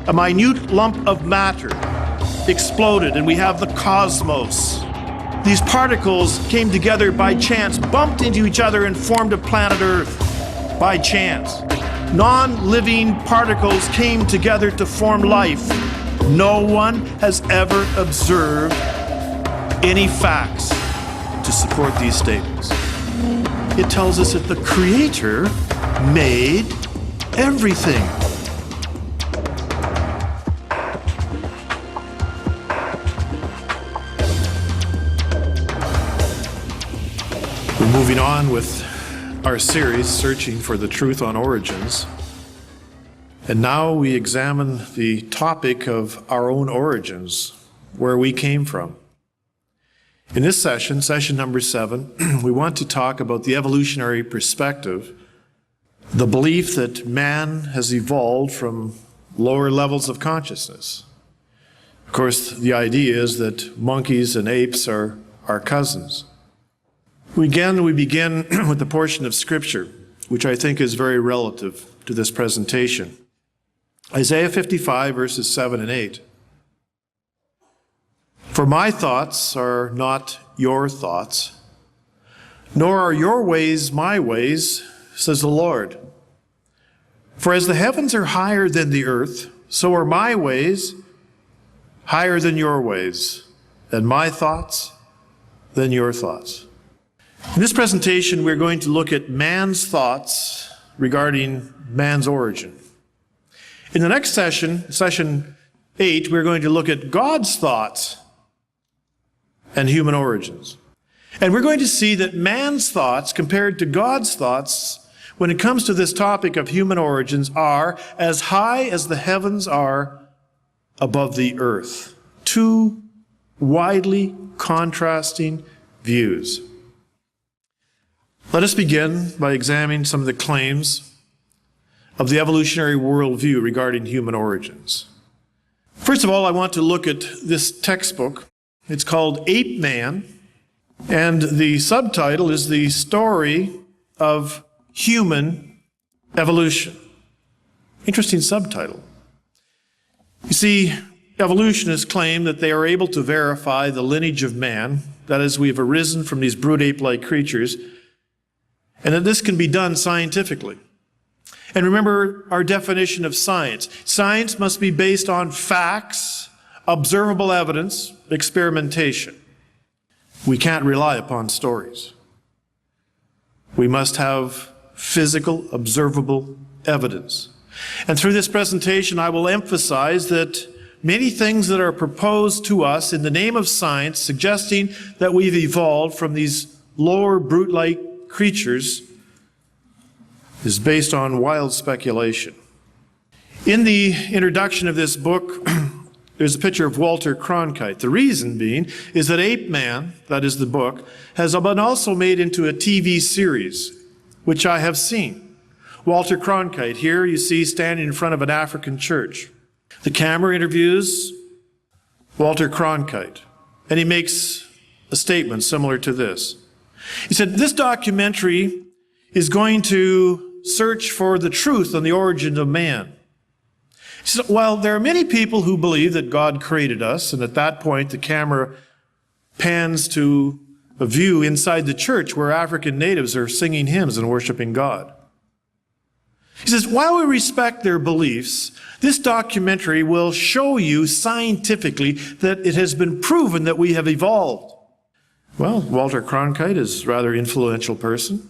A minute lump of matter exploded, and we have the cosmos. These particles came together by chance, bumped into each other, and formed a planet Earth by chance. Non-living particles came together to form life. No one has ever observed any facts to support these statements. It tells us that the Creator made everything. We're moving on with our series, Searching for the Truth on Origins. And now we examine the topic of our own origins, where we came from. In this session, session number 7, we want to talk about the evolutionary perspective, the belief that man has evolved from lower levels of consciousness. Of course, the idea is that monkeys and apes are our cousins. We begin with the portion of Scripture, which I think is very relative to this presentation. Isaiah 55, verses 7 and 8. For my thoughts are not your thoughts, nor are your ways my ways, says the Lord. For as the heavens are higher than the earth, so are my ways higher than your ways, and my thoughts than your thoughts. In this presentation, we're going to look at man's thoughts regarding man's origin. In the next session, session 8, we're going to look at God's thoughts and human origins. And we're going to see that man's thoughts compared to God's thoughts when it comes to this topic of human origins are as high as the heavens are above the earth. Two widely contrasting views. Let us begin by examining some of the claims of the evolutionary worldview regarding human origins. First of all, I want to look at this textbook. It's called Ape Man, and the subtitle is The Story of Human Evolution. Interesting subtitle. You see, evolutionists claim that they are able to verify the lineage of man, that is, we have arisen from these brute ape-like creatures, and that this can be done scientifically. And remember our definition of science. Science must be based on facts, observable evidence, experimentation. We can't rely upon stories. We must have physical, observable evidence. And through this presentation, I will emphasize that many things that are proposed to us in the name of science, suggesting that we've evolved from these lower brute-like creatures, is based on wild speculation. In the introduction of this book, there's a picture of Walter Cronkite. The reason being is that Ape Man, that is the book, has been also made into a TV series, which I have seen. Walter Cronkite, here you see standing in front of an African church. The camera interviews Walter Cronkite, and he makes a statement similar to this. He said, this documentary is going to search for the truth on the origin of man. He said, well, there are many people who believe that God created us, and at that point the camera pans to a view inside the church where African natives are singing hymns and worshiping God. He says, while we respect their beliefs, this documentary will show you scientifically that it has been proven that we have evolved. Well, Walter Cronkite is a rather influential person.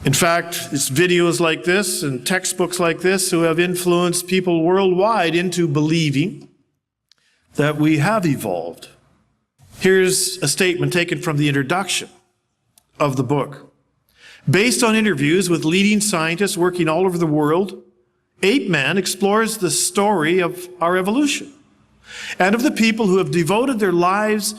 In fact, it's videos like this and textbooks like this who have influenced people worldwide into believing that we have evolved. Here's a statement taken from the introduction of the book. Based on interviews with leading scientists working all over the world, Ape Man explores the story of our evolution and of the people who have devoted their lives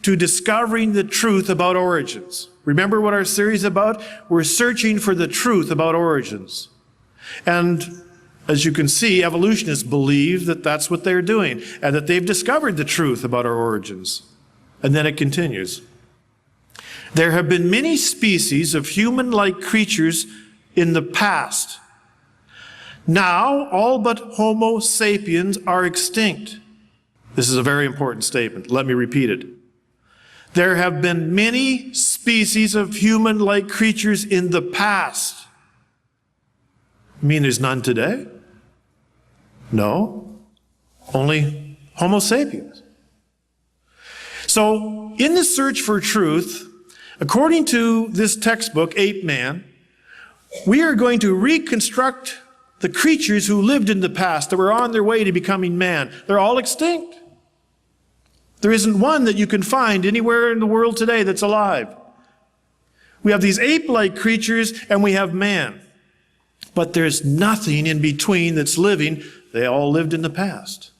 to discovering the truth about origins. Remember what our series is about? We're searching for the truth about origins. And as you can see, evolutionists believe that that's what they're doing and that they've discovered the truth about our origins. And then it continues. There have been many species of human-like creatures in the past. Now, all but Homo sapiens are extinct. This is a very important statement. Let me repeat it. There have been many species of human-like creatures in the past. You mean there's none today? No, only Homo sapiens. So, in the search for truth, according to this textbook, Ape Man, we are going to reconstruct the creatures who lived in the past that were on their way to becoming man. They're all extinct. There isn't one that you can find anywhere in the world today that's alive. We have these ape-like creatures and we have man. But there's nothing in between that's living. They all lived in the past.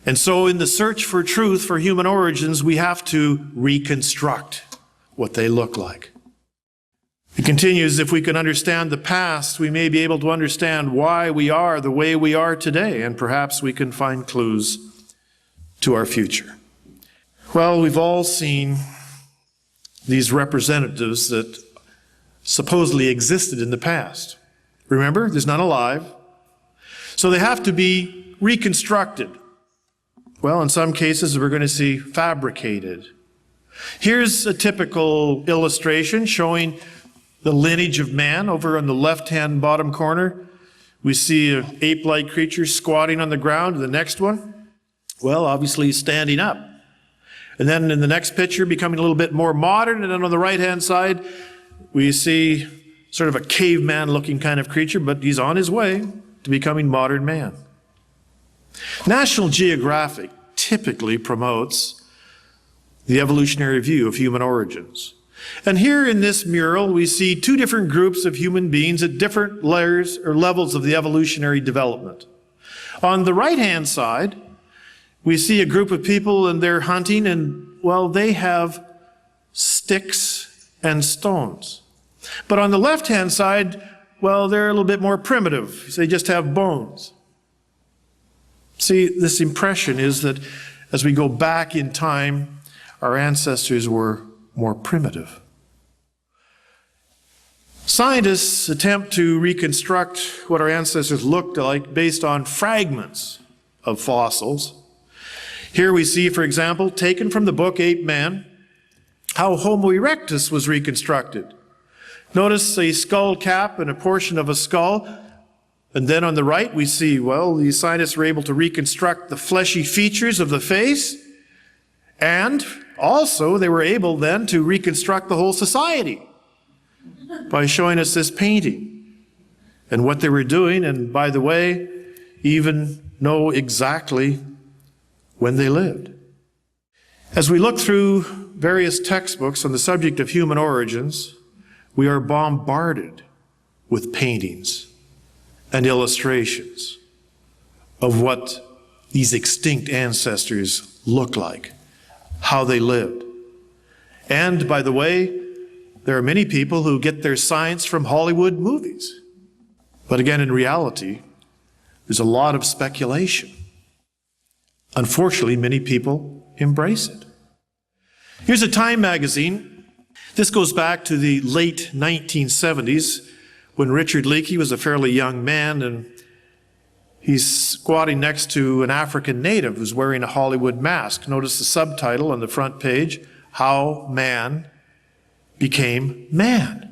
And so in the search for truth for human origins, we have to reconstruct what they look like. It continues, if we can understand the past, we may be able to understand why we are the way we are today, and perhaps we can find clues to our future. Well, we've all seen these representatives that supposedly existed in the past. Remember, there's none alive. So they have to be reconstructed. Well, in some cases, we're going to see fabricated. Here's a typical illustration showing the lineage of man. Over on the left-hand bottom corner, we see an ape-like creature squatting on the ground. The next one, well, obviously standing up. And then in the next picture, becoming a little bit more modern. And then on the right-hand side, we see sort of a caveman-looking kind of creature, but he's on his way to becoming modern man. National Geographic typically promotes the evolutionary view of human origins. And here in this mural, we see two different groups of human beings at different layers or levels of the evolutionary development. On the right-hand side, we see a group of people and they're hunting and, well, they have sticks and stones. But on the left-hand side, well, they're a little bit more primitive. They just have bones. See, this impression is that as we go back in time, our ancestors were more primitive. Scientists attempt to reconstruct what our ancestors looked like based on fragments of fossils. Here we see, for example, taken from the book Ape Man, how Homo erectus was reconstructed. Notice a skull cap and a portion of a skull. And then on the right we see, well, these scientists were able to reconstruct the fleshy features of the face. And also they were able then to reconstruct the whole society by showing us this painting and what they were doing. And by the way, even know exactly when they lived. As we look through various textbooks on the subject of human origins, we are bombarded with paintings and illustrations of what these extinct ancestors look like, how they lived. And by the way, there are many people who get their science from Hollywood movies. But again, in reality, there's a lot of speculation. Unfortunately, many people embrace it. Here's a Time magazine. This goes back to the late 1970s when Richard Leakey was a fairly young man and he's squatting next to an African native who's wearing a Hollywood mask. Notice the subtitle on the front page, How Man Became Man.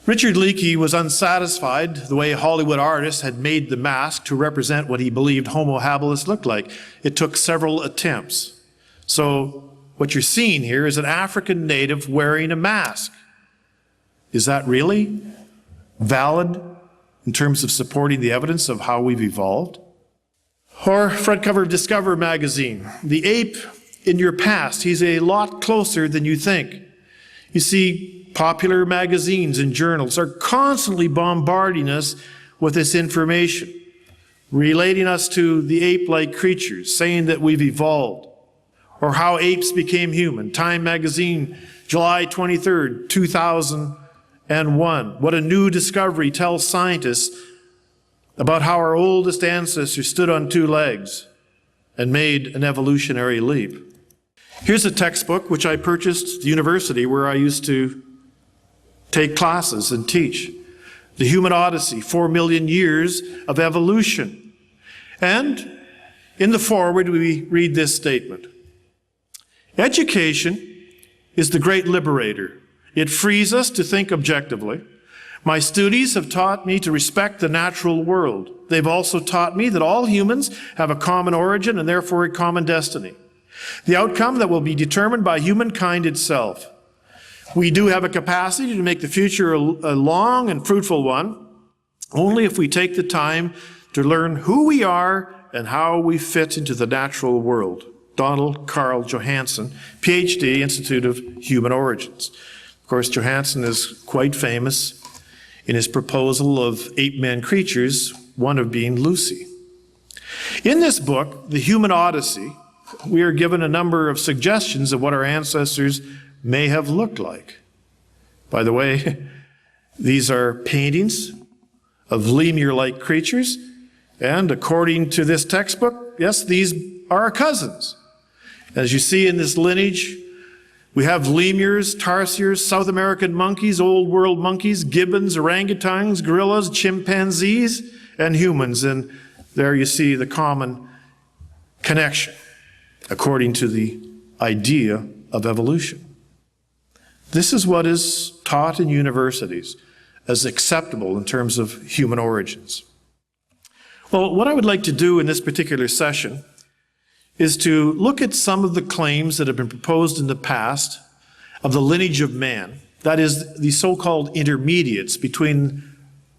Richard Leakey was unsatisfied the way Hollywood artists had made the mask to represent what he believed Homo habilis looked like. It took several attempts. So what you're seeing here is an African native wearing a mask. Is that really valid in terms of supporting the evidence of how we've evolved? Or front cover of Discover magazine, the ape in your past, he's a lot closer than you think. You see, popular magazines and journals are constantly bombarding us with this information, relating us to the ape-like creatures, saying that we've evolved, or how apes became human. Time magazine, July 23rd, 2001. What a new discovery tells scientists about how our oldest ancestors stood on two legs and made an evolutionary leap. Here's a textbook which I purchased at the university where I used to take classes and teach. The Human Odyssey, 4 million years of evolution. And in the foreword, we read this statement. Education is the great liberator. It frees us to think objectively. My studies have taught me to respect the natural world. They've also taught me that all humans have a common origin and therefore a common destiny. The outcome that will be determined by humankind itself. We do have a capacity to make the future a long and fruitful one, only if we take the time to learn who we are and how we fit into the natural world. Donald Carl Johanson, PhD, Institute of Human Origins. Of course, Johanson is quite famous in his proposal of ape-man creatures, one of being Lucy. In this book, The Human Odyssey, we are given a number of suggestions of what our ancestors may have looked like. By the way, these are paintings of lemur-like creatures, and according to this textbook, yes, these are our cousins. As you see in this lineage, we have lemurs, tarsiers, South American monkeys, Old World monkeys, gibbons, orangutans, gorillas, chimpanzees, and humans. And there you see the common connection, according to the idea of evolution. This is what is taught in universities as acceptable in terms of human origins. Well, what I would like to do in this particular session is to look at some of the claims that have been proposed in the past of the lineage of man, that is, the so-called intermediates between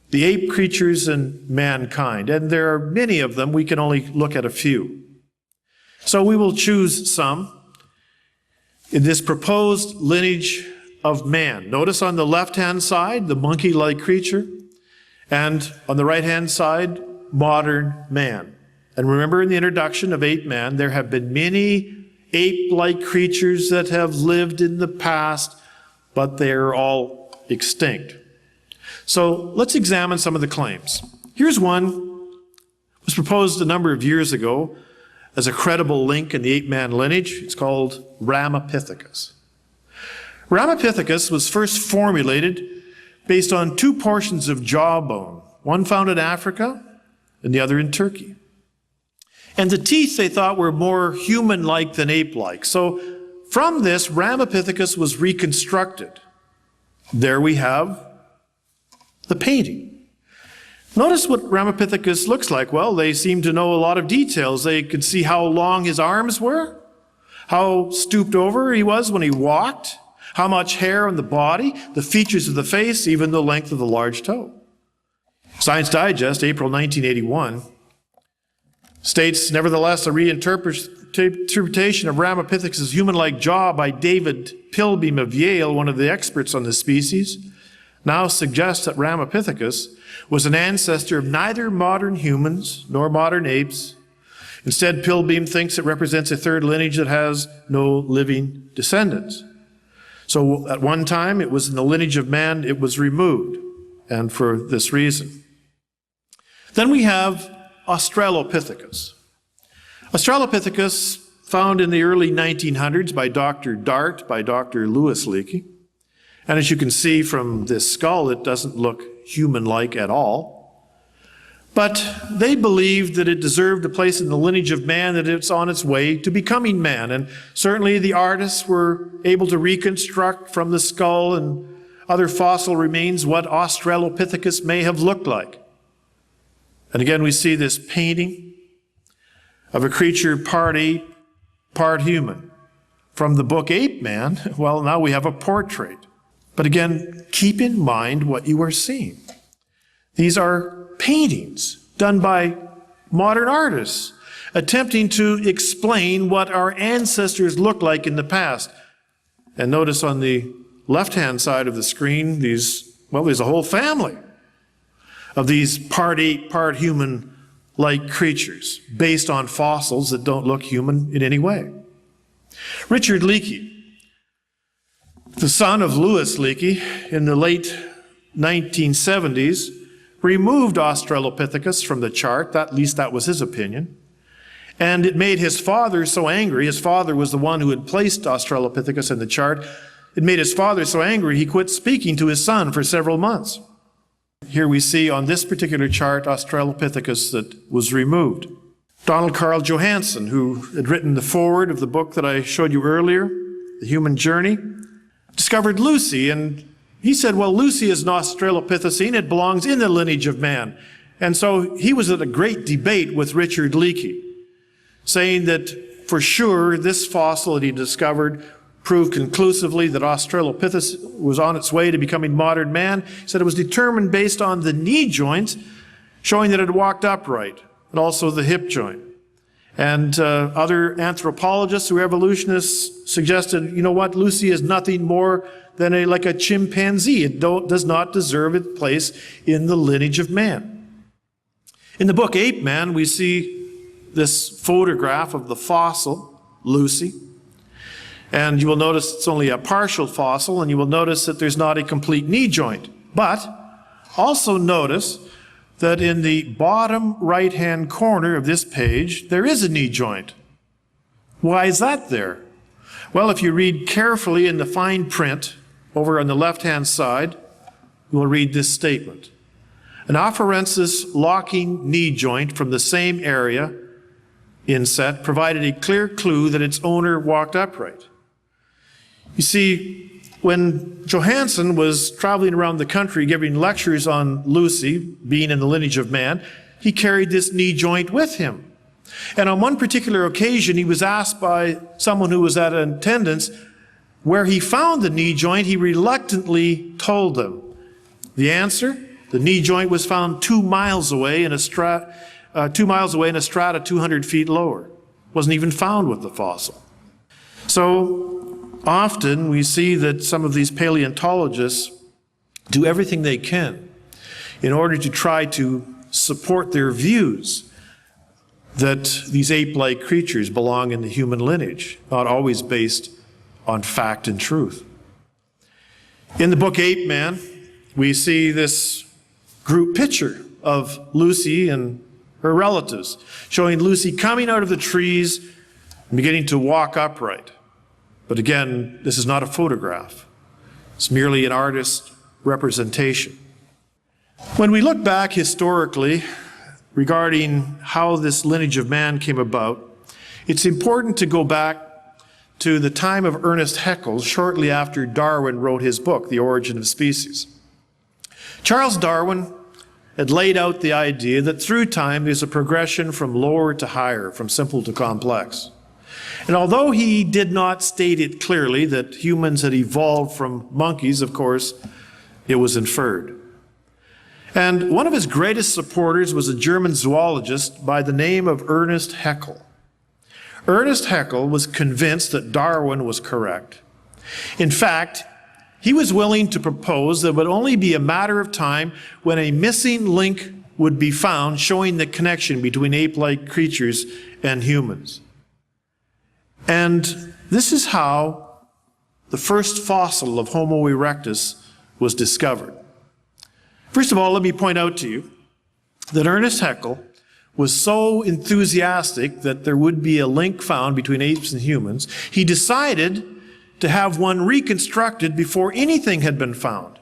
the ape creatures and mankind. And there are many of them. We can only look at a few. So we will choose some in this proposed lineage of man. Notice on the left-hand side, the monkey-like creature, and on the right-hand side, modern man. And remember in the introduction of Ape Man, there have been many ape-like creatures that have lived in the past, but they are all extinct. So let's examine some of the claims. Here's one. It was proposed a number of years ago as a credible link in the ape-man lineage. It's called Ramapithecus. Ramapithecus was first formulated based on two portions of jawbone, one found in Africa and the other in Turkey. And the teeth, they thought, were more human-like than ape-like. So from this, Ramapithecus was reconstructed. There we have the painting. Notice what Ramapithecus looks like. Well, they seem to know a lot of details. They could see how long his arms were, how stooped over he was when he walked, how much hair on the body, the features of the face, even the length of the large toe. Science Digest, April 1981, states, nevertheless, a reinterpretation of Ramapithecus' human-like jaw by David Pilbeam of Yale, one of the experts on the species, now suggests that Ramapithecus was an ancestor of neither modern humans nor modern apes. Instead, Pilbeam thinks it represents a third lineage that has no living descendants. So at one time, it was in the lineage of man, it was removed, and for this reason. Then we have Australopithecus. Australopithecus, found in the early 1900s by Dr. Dart, by Dr. Lewis Leakey. And as you can see from this skull, it doesn't look human-like at all. But they believed that it deserved a place in the lineage of man, that it's on its way to becoming man. And certainly the artists were able to reconstruct from the skull and other fossil remains what Australopithecus may have looked like. And again, we see this painting of a creature part ape, part human. From the book Ape Man, well, now we have a portrait. But again, keep in mind what you are seeing. These are paintings done by modern artists attempting to explain what our ancestors looked like in the past. And notice on the left-hand side of the screen, there's a whole family of these part ape, part human-like creatures based on fossils that don't look human in any way. Richard Leakey, the son of Louis Leakey, in the late 1970s, removed Australopithecus from the chart. At least that was his opinion. And it made his father so angry. His father was the one who had placed Australopithecus in the chart. It made his father so angry he quit speaking to his son for several months. Here we see on this particular chart Australopithecus that was removed. Donald Carl Johansen, who had written the foreword of the book that I showed you earlier, The Human Journey, discovered Lucy, and he said, well, Lucy is an Australopithecine. It belongs in the lineage of man. And so he was at a great debate with Richard Leakey, saying that for sure this fossil that he discovered proved conclusively that Australopithecus was on its way to becoming modern man. He said it was determined based on the knee joints, showing that it walked upright, and also the hip joint. And other anthropologists who are evolutionists suggested, you know what, Lucy is nothing more than like a chimpanzee. It does not deserve its place in the lineage of man. In the book Ape Man, we see this photograph of the fossil, Lucy. And you will notice it's only a partial fossil, and you will notice that there's not a complete knee joint. But also notice that in the bottom right-hand corner of this page, there is a knee joint. Why is that there? Well, if you read carefully in the fine print over on the left-hand side, you will read this statement. An afarensis locking knee joint from the same area inset provided a clear clue that its owner walked upright. You see, when Johansen was traveling around the country giving lectures on Lucy being in the lineage of man, he carried this knee joint with him. And on one particular occasion, he was asked by someone who was at attendance where he found the knee joint. He reluctantly told them. The answer? The knee joint was found 2 miles away in a strata 200 feet lower. Wasn't even found with the fossil. So often we see that some of these paleontologists do everything they can in order to try to support their views that these ape-like creatures belong in the human lineage, not always based on fact and truth. In the book Ape Man, we see this group picture of Lucy and her relatives, showing Lucy coming out of the trees and beginning to walk upright. But again, this is not a photograph. It's merely an artist's representation. When we look back historically regarding how this lineage of man came about, it's important to go back to the time of Ernest Haeckel, shortly after Darwin wrote his book, The Origin of Species. Charles Darwin had laid out the idea that through time there's a progression from lower to higher, from simple to complex. And although he did not state it clearly that humans had evolved from monkeys, of course, it was inferred. And one of his greatest supporters was a German zoologist by the name of Ernest Haeckel. Ernest Haeckel was convinced that Darwin was correct. In fact, he was willing to propose that it would only be a matter of time when a missing link would be found showing the connection between ape-like creatures and humans. And this is how the first fossil of Homo erectus was discovered. First of all, let me point out to you that Ernest Haeckel was so enthusiastic that there would be a link found between apes and humans, he decided to have one reconstructed before anything had been found.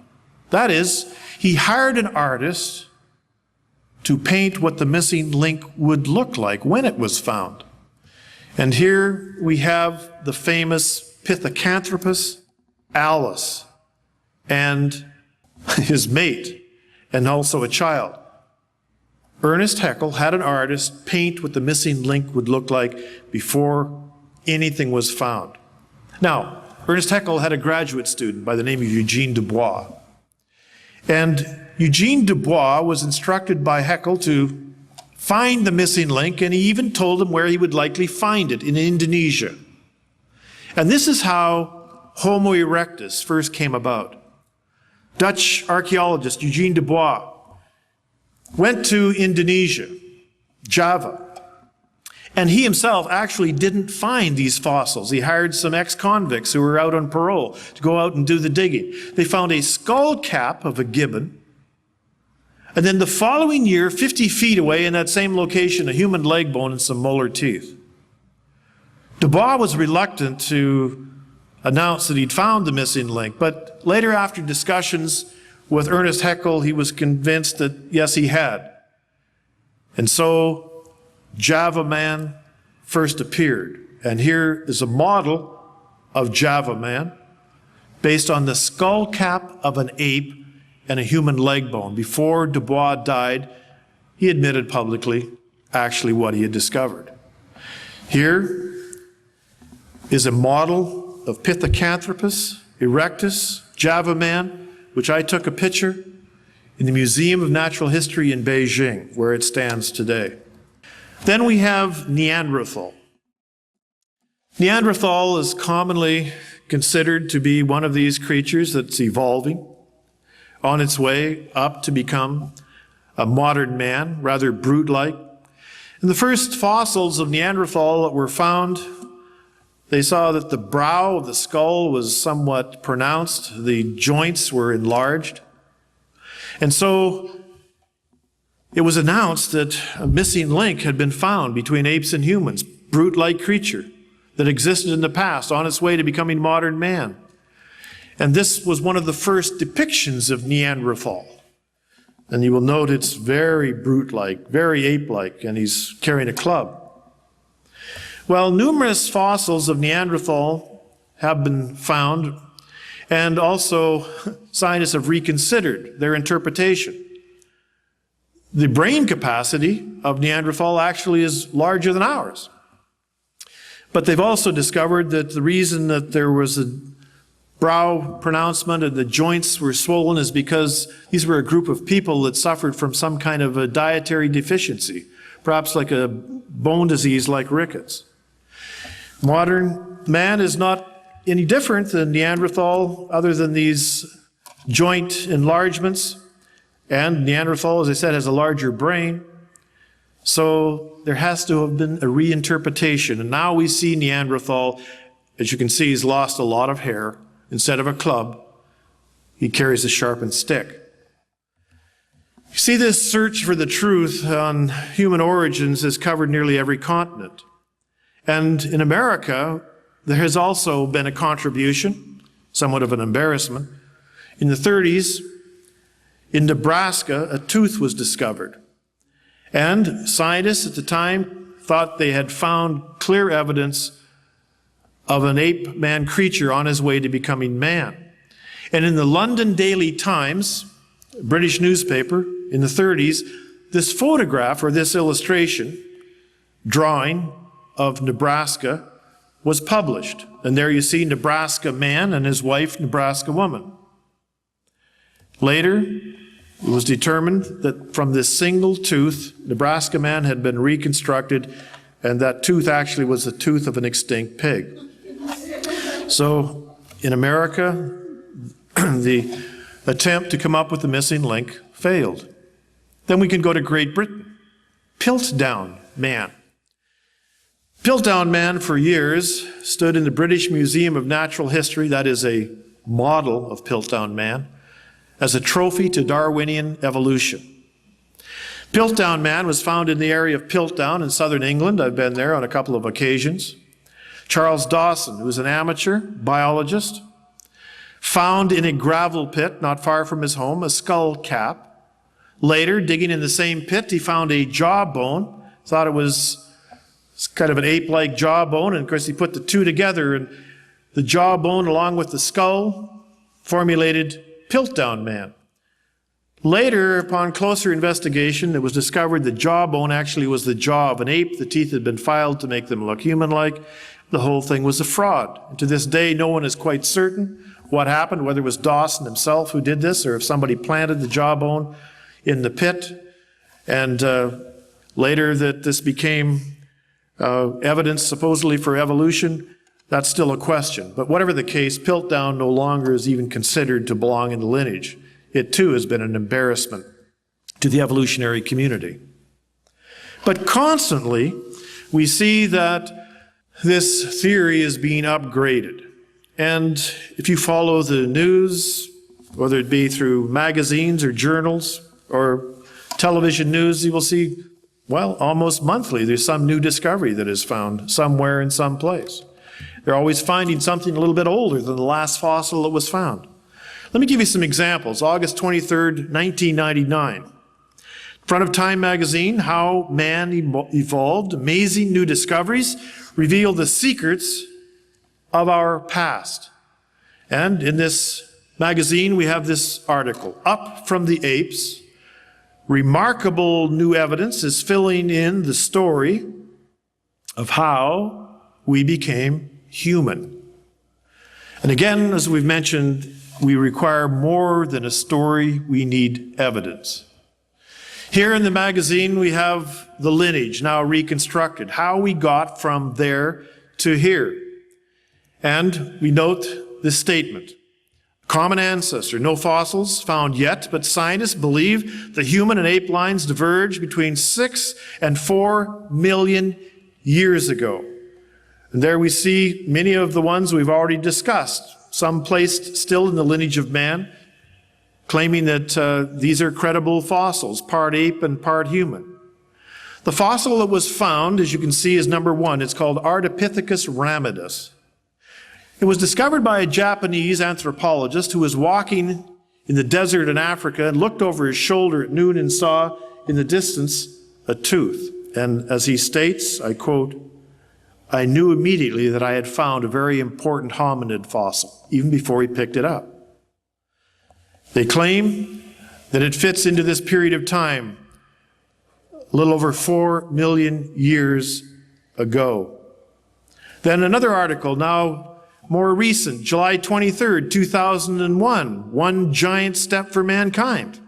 That is, he hired an artist to paint what the missing link would look like when it was found. And here we have the famous Pithecanthropus Alice and his mate, and also a child. Ernest Haeckel had an artist paint what the missing link would look like before anything was found. Now, Ernest Haeckel had a graduate student by the name of Eugene Dubois. And Eugene Dubois was instructed by Haeckel to find the missing link, and he even told him where he would likely find it, in Indonesia. And this is how Homo erectus first came about. Dutch archaeologist Eugene Dubois went to Indonesia, Java, and he himself actually didn't find these fossils. He hired some ex-convicts who were out on parole to go out and do the digging. They found a skull cap of a gibbon, and then the following year, 50 feet away in that same location, a human leg bone and some molar teeth. Dubois was reluctant to announce that he'd found the missing link, but later, after discussions with Ernest Haeckel, he was convinced that, yes, he had. And so Java Man first appeared. And here is a model of Java Man based on the skull cap of an ape and a human leg bone. Before Dubois died, he admitted publicly actually what he had discovered. Here is a model of Pithecanthropus erectus, Java Man, which I took a picture in the Museum of Natural History in Beijing, where it stands today. Then we have Neanderthal. Neanderthal is commonly considered to be one of these creatures that's evolving on its way up to become a modern man, rather brute-like. And the first fossils of Neanderthal that were found, they saw that the brow of the skull was somewhat pronounced, the joints were enlarged. And so it was announced that a missing link had been found between apes and humans, brute-like creature that existed in the past on its way to becoming modern man. And this was one of the first depictions of Neanderthal. And you will note it's very brute-like, very ape-like, and he's carrying a club. Well, numerous fossils of Neanderthal have been found, and also scientists have reconsidered their interpretation. The brain capacity of Neanderthal actually is larger than ours. But they've also discovered that the reason that there was a brow pronouncement and the joints were swollen is because these were a group of people that suffered from some kind of a dietary deficiency, perhaps like a bone disease like rickets. Modern man is not any different than Neanderthal other than these joint enlargements. And Neanderthal, as I said, has a larger brain. So there has to have been a reinterpretation. And now we see Neanderthal, as you can see, he's lost a lot of hair. Instead of a club, he carries a sharpened stick. You see, this search for the truth on human origins has covered nearly every continent. And in America, there has also been a contribution, somewhat of an embarrassment. In the 30s, in Nebraska, a tooth was discovered. And scientists at the time thought they had found clear evidence of an ape-man creature on his way to becoming man. And in the London Daily Times, a British newspaper, in the 30s, this photograph or this illustration, drawing of Nebraska, was published. And there you see Nebraska man and his wife, Nebraska woman. Later, it was determined that from this single tooth, Nebraska man had been reconstructed, and that tooth actually was the tooth of an extinct pig. So in America, the attempt to come up with the missing link failed. Then we can go to Great Britain. Piltdown man. Piltdown man for years stood in the British Museum of Natural History, that is a model of Piltdown man, as a trophy to Darwinian evolution. Piltdown man was found in the area of Piltdown in southern England. I've been there on a couple of occasions. Charles Dawson, who was an amateur biologist, found in a gravel pit not far from his home a skull cap. Later, digging in the same pit, he found a jawbone, thought it was kind of an ape-like jawbone, and of course he put the two together, and the jawbone along with the skull formulated Piltdown man. Later, upon closer investigation, it was discovered the jawbone actually was the jaw of an ape. The teeth had been filed to make them look human-like. The whole thing was a fraud. And to this day, no one is quite certain what happened, whether it was Dawson himself who did this or if somebody planted the jawbone in the pit. And later that this became evidence supposedly for evolution, that's still a question. But whatever the case, Piltdown no longer is even considered to belong in the lineage. It too has been an embarrassment to the evolutionary community. But constantly, we see that this theory is being upgraded. And if you follow the news, whether it be through magazines or journals or television news, you will see, well, almost monthly, there's some new discovery that is found somewhere in some place. They're always finding something a little bit older than the last fossil that was found. Let me give you some examples. August 23rd, 1999. Front of Time magazine, How Man Evolved, Amazing New Discoveries Reveal the Secrets of Our Past. And in this magazine, we have this article, Up from the Apes, Remarkable New Evidence is Filling in the Story of How We Became Human. And again, as we've mentioned, we require more than a story, we need evidence. Here in the magazine, we have the lineage now reconstructed, how we got from there to here. And we note this statement, common ancestor, no fossils found yet, but scientists believe the human and ape lines diverged between 6 and 4 million years ago. And there we see many of the ones we've already discussed, some placed still in the lineage of man, claiming that these are credible fossils, part ape and part human. The fossil that was found, as you can see, is number 1. It's called Ardipithecus ramidus. It was discovered by a Japanese anthropologist who was walking in the desert in Africa and looked over his shoulder at noon and saw in the distance a tooth. And as he states, I quote, "I knew immediately that I had found a very important hominid fossil, even before he picked it up." They claim that it fits into this period of time, a little over 4 million years ago. Then another article, now more recent, July 23rd, 2001, One Giant Step for Mankind.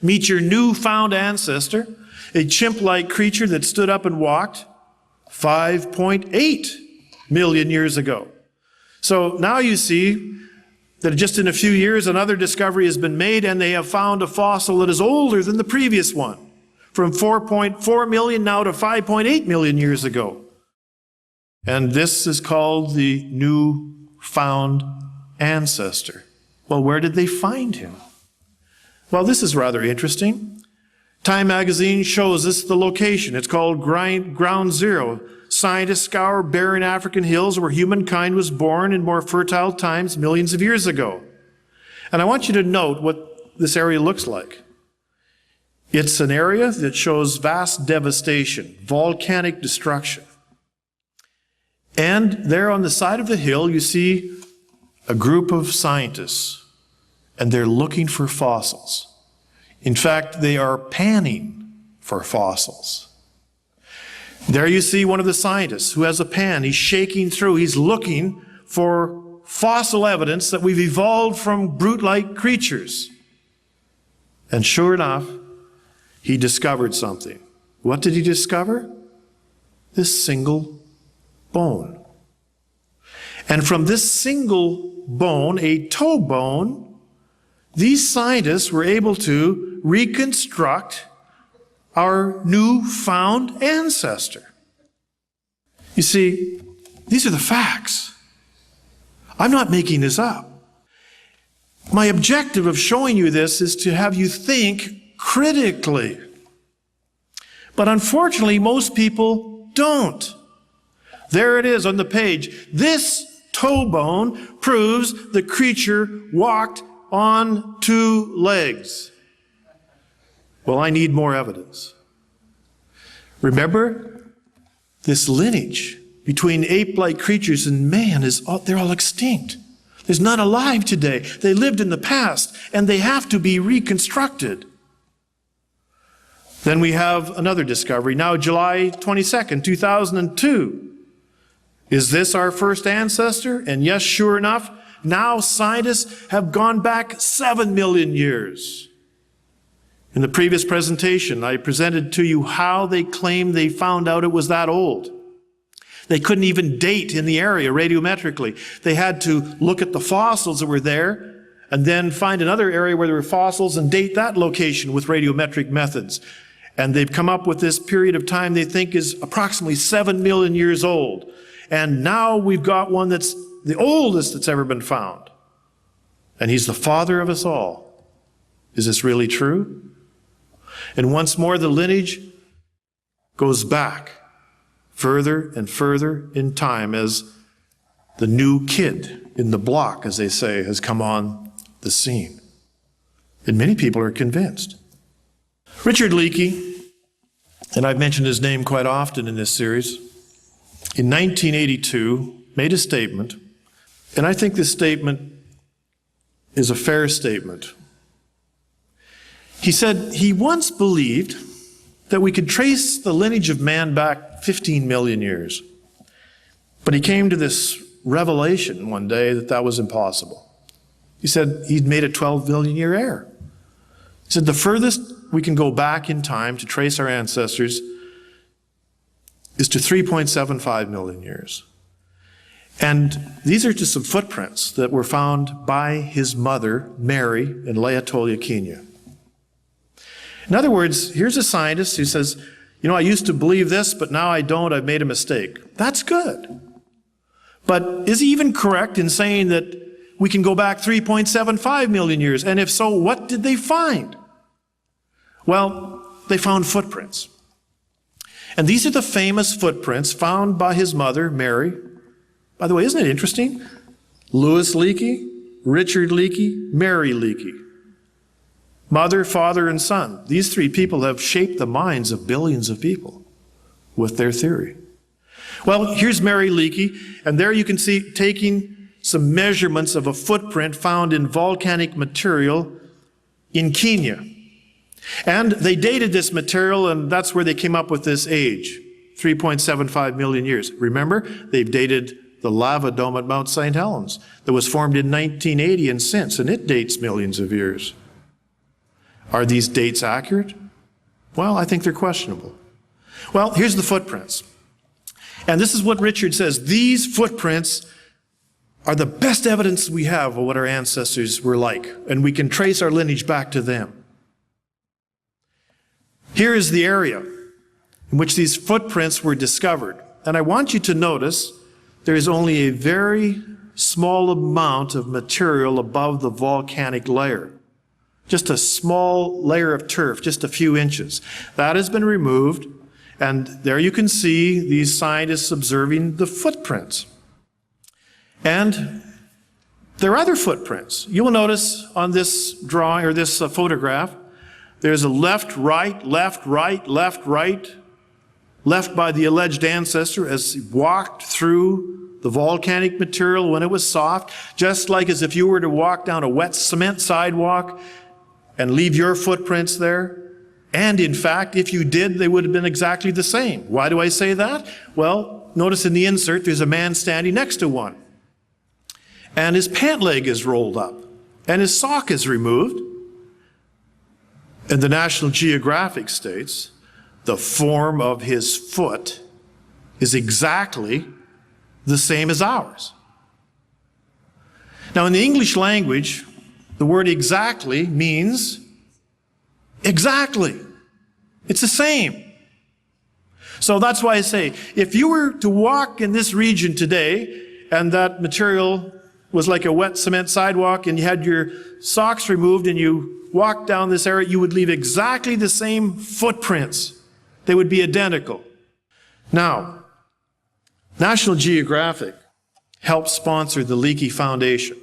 Meet your newfound ancestor, a chimp-like creature that stood up and walked 5.8 million years ago. So now you see that just in a few years, another discovery has been made, and they have found a fossil that is older than the previous one, from 4.4 million now to 5.8 million years ago. And this is called the newfound ancestor. Well, where did they find him? Well, this is rather interesting. Time magazine shows us the location. It's called Ground Zero. Scientists scour barren African hills where humankind was born in more fertile times millions of years ago. And I want you to note what this area looks like. It's an area that shows vast devastation, volcanic destruction. And there on the side of the hill, you see a group of scientists, and they're looking for fossils. In fact, they are panning for fossils. There you see one of the scientists who has a pan. He's shaking through. He's looking for fossil evidence that we've evolved from brute-like creatures. And sure enough, he discovered something. What did he discover? This single bone. And from this single bone, a toe bone, these scientists were able to reconstruct our newfound ancestor. You see, these are the facts. I'm not making this up. My objective of showing you this is to have you think critically. But unfortunately, most people don't. There it is on the page. This toe bone proves the creature walked on 2 legs. Well, I need more evidence. Remember, this lineage between ape-like creatures and man they're all extinct. There's none alive today. They lived in the past, and they have to be reconstructed. Then we have another discovery, now July 22nd, 2002. Is this our first ancestor? And yes, sure enough, now scientists have gone back 7 million years. In the previous presentation, I presented to you how they claimed they found out it was that old. They couldn't even date in the area radiometrically. They had to look at the fossils that were there and then find another area where there were fossils and date that location with radiometric methods. And they've come up with this period of time they think is approximately 7 million years old. And now we've got one that's the oldest that's ever been found. And he's the father of us all. Is this really true? And once more, the lineage goes back further and further in time as the new kid in the block, as they say, has come on the scene. And many people are convinced. Richard Leakey, and I've mentioned his name quite often in this series, in 1982 made a statement, and I think this statement is a fair statement. He said he once believed that we could trace the lineage of man back 15 million years. But he came to this revelation one day that that was impossible. He said he'd made a 12 million year error. He said the furthest we can go back in time to trace our ancestors is to 3.75 million years. And these are just some footprints that were found by his mother, Mary, in Laetolia, Kenya. In other words, here's a scientist who says, you know, I used to believe this, but now I don't, I've made a mistake. That's good. But is he even correct in saying that we can go back 3.75 million years? And if so, what did they find? Well, they found footprints. And these are the famous footprints found by his mother, Mary. By the way, isn't it interesting? Louis Leakey, Richard Leakey, Mary Leakey. Mother, father, and son. These three people have shaped the minds of billions of people with their theory. Well, here's Mary Leakey, and there you can see taking some measurements of a footprint found in volcanic material in Kenya. And they dated this material, and that's where they came up with this age, 3.75 million years. Remember, they've dated the lava dome at Mount St. Helens that was formed in 1980 and since, and it dates millions of years. Are these dates accurate? Well, I think they're questionable. Well, here's the footprints. And this is what Richard says. These footprints are the best evidence we have of what our ancestors were like, and we can trace our lineage back to them. Here is the area in which these footprints were discovered. And I want you to notice there is only a very small amount of material above the volcanic layer. Just a small layer of turf, just a few inches. That has been removed, and there you can see these scientists observing the footprints. And there are other footprints. You will notice on this drawing, or this photograph, there's a left, right, left, right, left, right, left by the alleged ancestor as he walked through the volcanic material when it was soft, just like as if you were to walk down a wet cement sidewalk and leave your footprints there. And in fact, if you did, they would have been exactly the same. Why do I say that? Well, notice in the insert, there's a man standing next to one. And his pant leg is rolled up, and his sock is removed. And the National Geographic states the form of his foot is exactly the same as ours. Now, in the English language, the word exactly means exactly. It's the same. So that's why I say, if you were to walk in this region today, and that material was like a wet cement sidewalk, and you had your socks removed, and you walked down this area, you would leave exactly the same footprints. They would be identical. Now, National Geographic helped sponsor the Leakey Foundation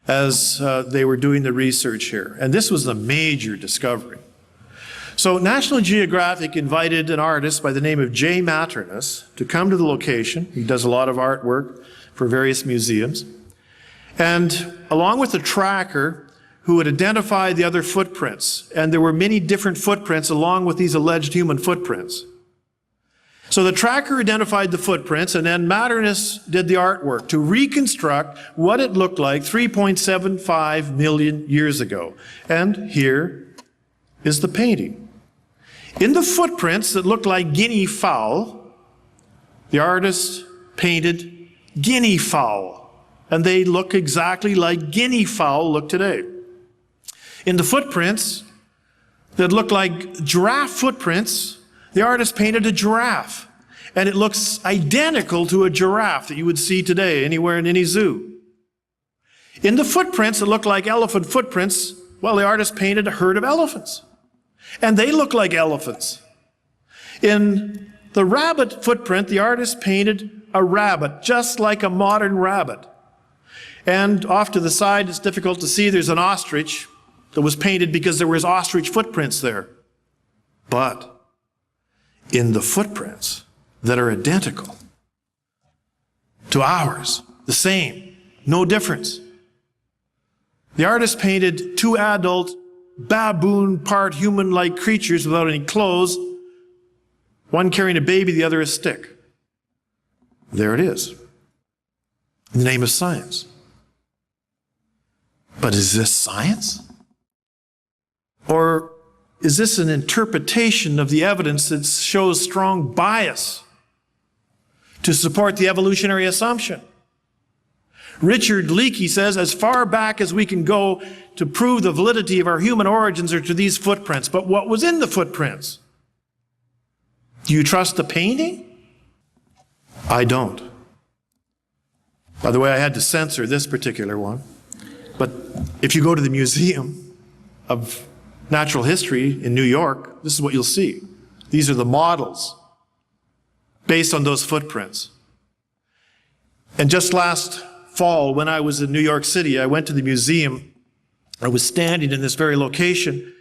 as they were doing the research here. And this was a major discovery. So National Geographic invited an artist by the name of Jay Maternus to come to the location. He does a lot of artwork for various museums. And along with a tracker who would identify the other footprints. And there were many different footprints along with these alleged human footprints. So the tracker identified the footprints, and then Maternus did the artwork to reconstruct what it looked like 3.75 million years ago. And here is the painting. In the footprints that looked like guinea fowl, the artist painted guinea fowl. And they look exactly like guinea fowl look today. In the footprints that look like giraffe footprints, the artist painted a giraffe. And it looks identical to a giraffe that you would see today anywhere in any zoo. In the footprints that look like elephant footprints, well, the artist painted a herd of elephants. And they look like elephants. In the rabbit footprint, the artist painted a rabbit, just like a modern rabbit. And off to the side, it's difficult to see, there's an ostrich that was painted because there was ostrich footprints there. But in the footprints that are identical to ours, the same, no difference, the artist painted two adult, baboon, part human-like creatures without any clothes, one carrying a baby, the other a stick. There it is, in the name of science. But is this science? Or is this an interpretation of the evidence that shows strong bias to support the evolutionary assumption? Richard Leakey says, as far back as we can go to prove the validity of our human origins are to these footprints. But what was in the footprints? Do you trust the painting? I don't. By the way, I had to censor this particular one. But if you go to the Museum of Natural History in New York, this is what you'll see. These are the models based on those footprints. And just last fall, when I was in New York City, I went to the museum. I was standing in this very location,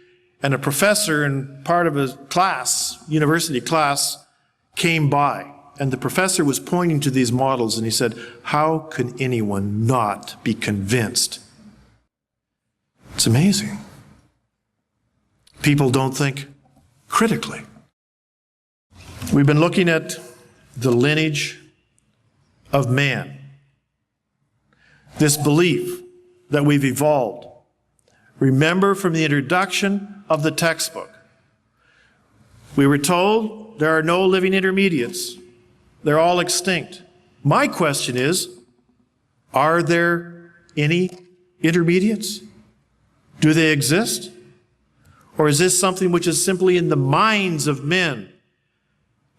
and a professor in part of a class, university class, came by. And the professor was pointing to these models, and he said, how can anyone not be convinced? It's amazing. People don't think critically. We've been looking at the lineage of man. This belief that we've evolved. Remember from the introduction of the textbook, we were told there are no living intermediates. They're all extinct. My question is, are there any intermediates? Do they exist? Or is this something which is simply in the minds of men,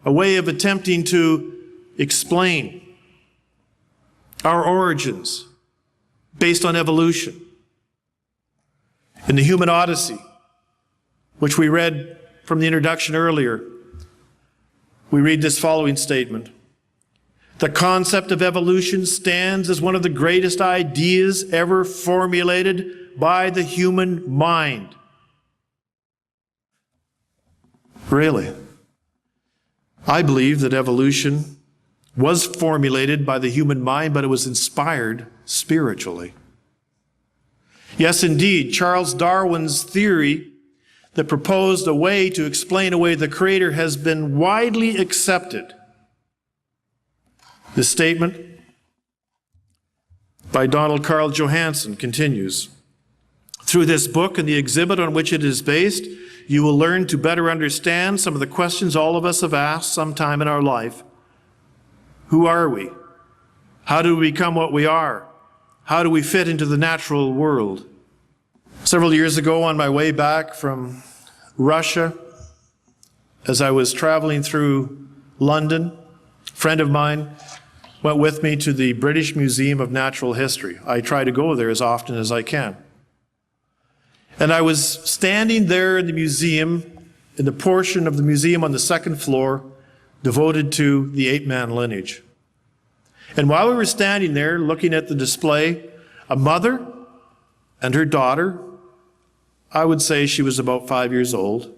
a way of attempting to explain our origins based on evolution? In the Human Odyssey, which we read from the introduction earlier, we read this following statement. The concept of evolution stands as one of the greatest ideas ever formulated by the human mind. Really? I believe that evolution was formulated by the human mind, but it was inspired spiritually. Yes, indeed, Charles Darwin's theory that proposed a way to explain away the Creator has been widely accepted. This statement by Donald Carl Johansen continues. Through this book and the exhibit on which it is based, you will learn to better understand some of the questions all of us have asked sometime in our life. Who are we? How do we become what we are? How do we fit into the natural world? Several years ago, on my way back from Russia, as I was traveling through London, a friend of mine went with me to the British Museum of Natural History. I try to go there as often as I can. And I was standing there in the museum, in the portion of the museum on the second floor devoted to the ape-man lineage. And while we were standing there looking at the display, a mother and her daughter, I would say she was about 5 years old,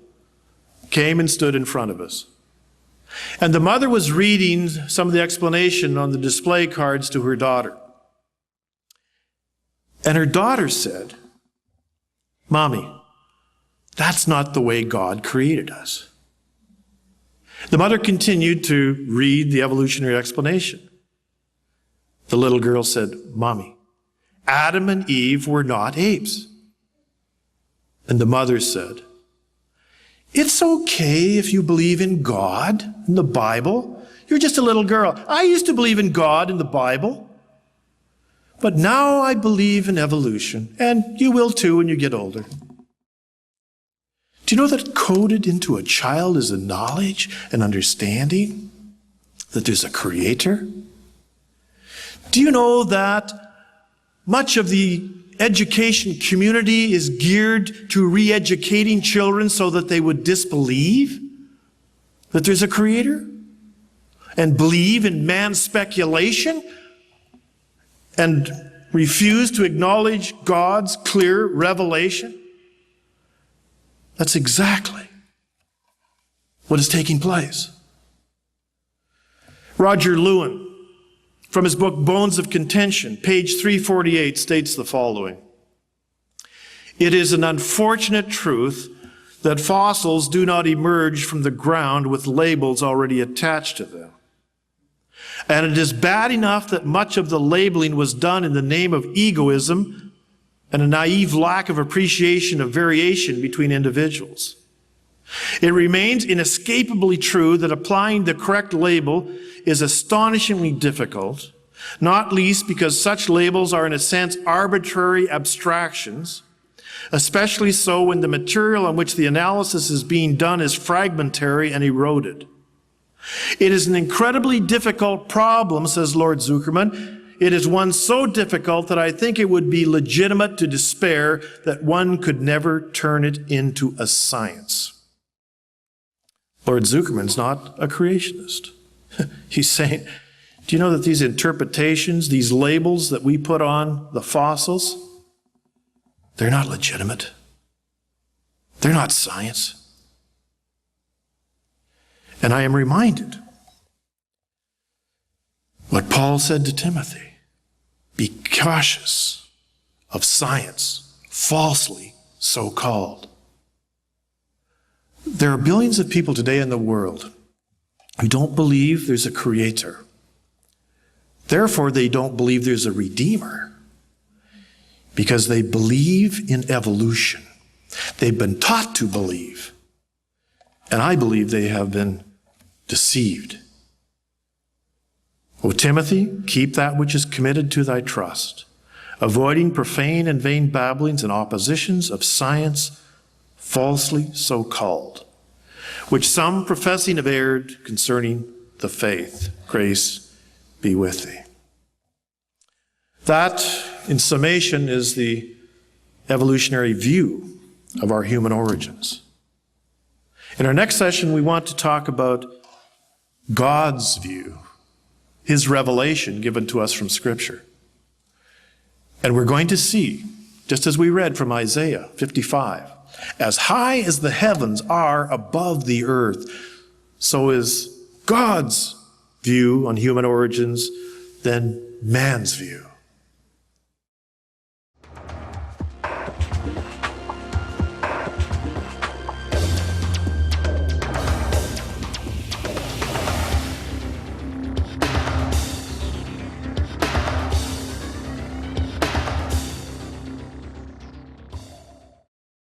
came and stood in front of us. And the mother was reading some of the explanation on the display cards to her daughter. And her daughter said, Mommy, that's not the way God created us. The mother continued to read the evolutionary explanation. The little girl said, Mommy, Adam and Eve were not apes. And the mother said, it's okay if you believe in God and the Bible. You're just a little girl. I used to believe in God and the Bible. But now I believe in evolution, and you will too when you get older. Do you know that coded into a child is a knowledge and understanding that there's a creator? Do you know that much of the education community is geared to re-educating children so that they would disbelieve that there's a creator and believe in man's speculation and refuse to acknowledge God's clear revelation? That's exactly what is taking place. Roger Lewin, from his book Bones of Contention, page 348, states the following: "It is an unfortunate truth that fossils do not emerge from the ground with labels already attached to them. And it is bad enough that much of the labeling was done in the name of egoism and a naive lack of appreciation of variation between individuals. It remains inescapably true that applying the correct label is astonishingly difficult, not least because such labels are in a sense arbitrary abstractions, especially so when the material on which the analysis is being done is fragmentary and eroded. It is an incredibly difficult problem," says Lord Zuckerman. "It is one so difficult that I think it would be legitimate to despair that one could never turn it into a science." Lord Zuckerman's not a creationist. He's saying, do you know that these interpretations, these labels that we put on the fossils, they're not legitimate. They're not science. And I am reminded what Paul said to Timothy: be cautious of science, falsely so called. There are billions of people today in the world who don't believe there's a creator. Therefore, they don't believe there's a redeemer, because they believe in evolution. They've been taught to believe. And I believe they have been deceived. O Timothy, keep that which is committed to thy trust, avoiding profane and vain babblings and oppositions of science, falsely so called, which some professing have erred concerning the faith. Grace be with thee. That, in summation, is the evolutionary view of our human origins. In our next session, we want to talk about God's view, his revelation given to us from Scripture. And we're going to see, just as we read from Isaiah 55, as high as the heavens are above the earth, so is God's view on human origins than man's view.